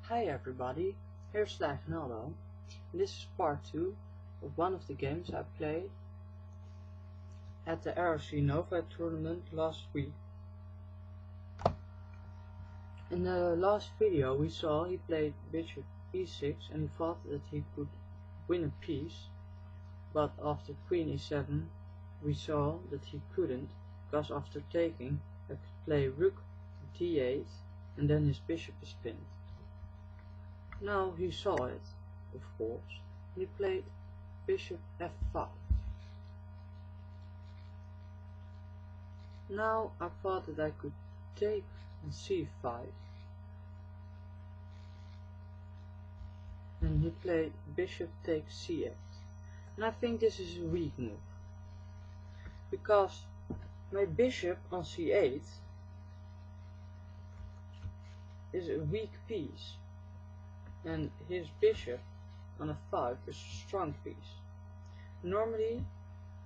Hi everybody, here's ROC NOVA. This is part 2 of one of the games I played at the ROC NOVA tournament last week. In the last video we saw he played bishop e6 and he thought that he could win a piece, but after queen e7 we saw that he couldn't, because after taking I could play rook to d8 and then his bishop is pinned. Now he saw it, of course, and he played bishop f5. Now I thought that I could take on c5, and he played bishop takes c8. And I think this is a weak move, because my bishop on c8 is a weak piece, and his bishop on f5 is a strong piece. Normally,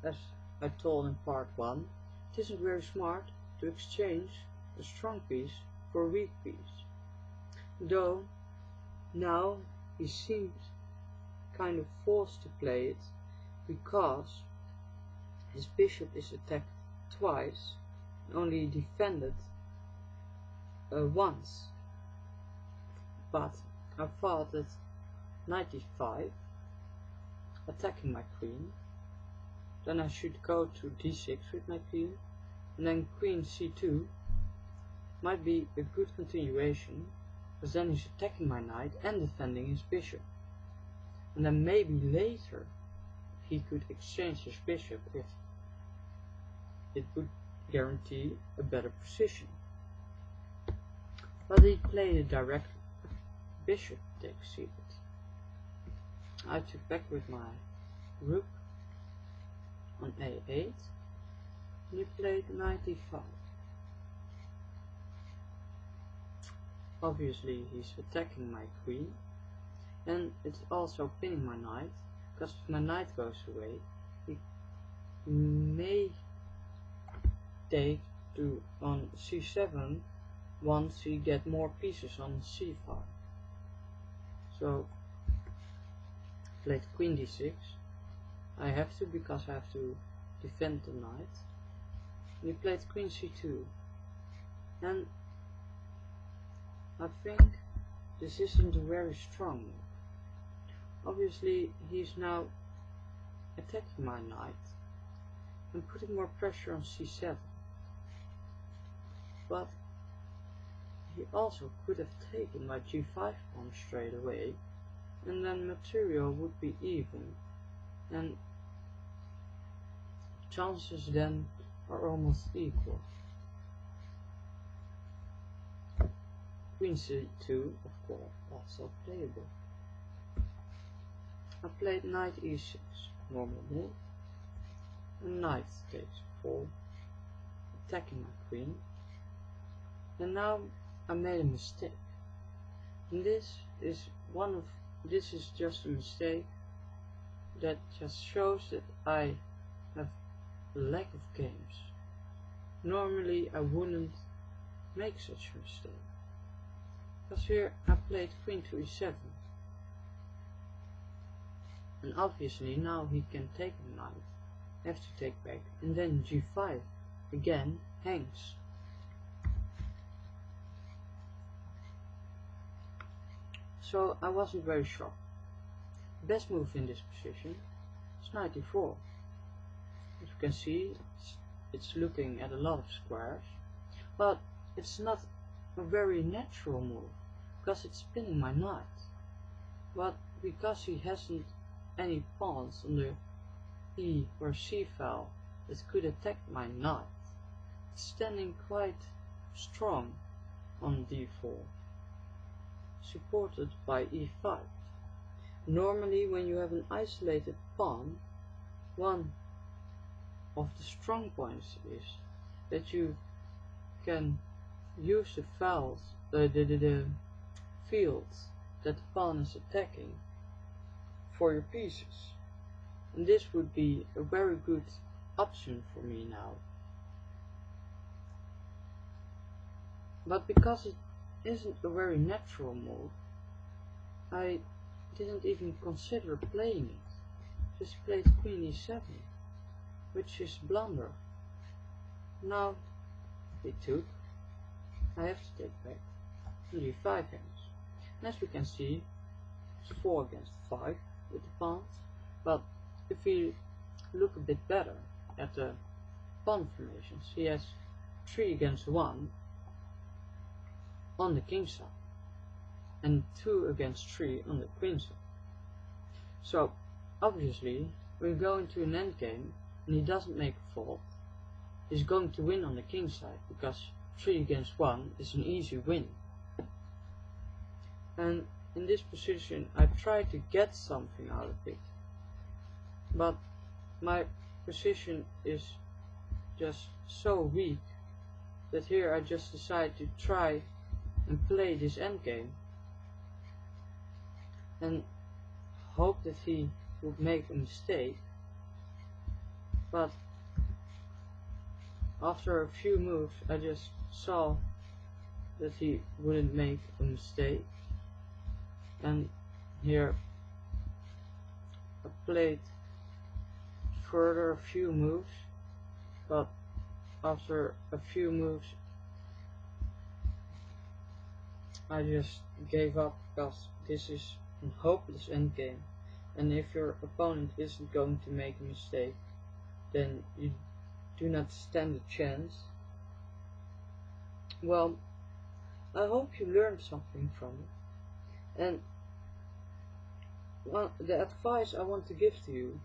as I told in part 1, it isn't very smart to exchange a strong piece for a weak piece. Though now he seems kind of forced to play it, because his bishop is attacked twice and only defended once. But I thought that knight e5, attacking my queen, then I should go to d6 with my queen, and then queen c2 might be a good continuation, because then he's attacking my knight and defending his bishop. And then maybe later he could exchange his bishop if it would guarantee a better position. But he played it directly. Bishop takes c8. I took back with my rook on a8, and he played knight e5. Obviously he's attacking my queen, and it's also pinning my knight, because if my knight goes away he may take to on c7 once he get more pieces on c5. So played queen d6. I have to, because I have to defend the knight. And he played queen c2, and I think this isn't a very strong move. Obviously he's now attacking my knight and putting more pressure on c7, but he also could have taken my g5 pawn straight away, and then material would be even, and chances then are almost equal. Queen c2, of course, also playable. I played knight e6, normal move, and knight takes 4, attacking my queen. And now I made a mistake, and this is just a mistake that just shows that I have a lack of games. Normally I wouldn't make such a mistake, because here I played queen to e7, and obviously now he can take a knight, have to take back, and then g5 again hangs. So I wasn't very sharp. The best move in this position is knight e4. As you can see, it's looking at a lot of squares, but it's not a very natural move, because it's spinning my knight. But because he hasn't any pawns on the e or c file that could attack my knight, it's standing quite strong on d4, supported by e5. Normally when you have an isolated pawn, one of the strong points is that you can use the files, the fields that the pawn is attacking for your pieces, and this would be a very good option for me now. But because it isn't a very natural move, I didn't even consider playing it. Just played queen e7, which is blunder. Now he took. I have to take back. g5 hangs. And as we can see, it's 4 against 5 with the pawns. But if we look a bit better at the pawn formations, he has 3 against 1 on the king side and 2 against 3 on the queen side. So obviously when we go into an endgame and he doesn't make a fault, he's going to win on the king side, because 3 against 1 is an easy win. And in this position I try to get something out of it, but my position is just so weak that here I just decide to try and play this endgame and hope that he would make a mistake. But after a few moves I just saw that he wouldn't make a mistake, and here I played further a few moves, but after a few moves I just gave up, because this is a hopeless endgame, and if your opponent isn't going to make a mistake, then you do not stand a chance. Well, I hope you learned something from it, and well, the advice I want to give to you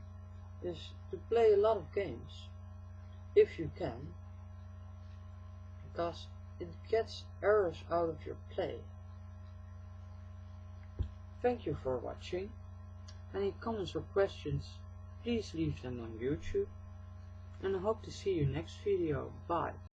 is to play a lot of games, if you can, because it gets errors out of your play. Thank you for watching. Any comments or questions, please leave them on YouTube, and I hope to see you next video. Bye.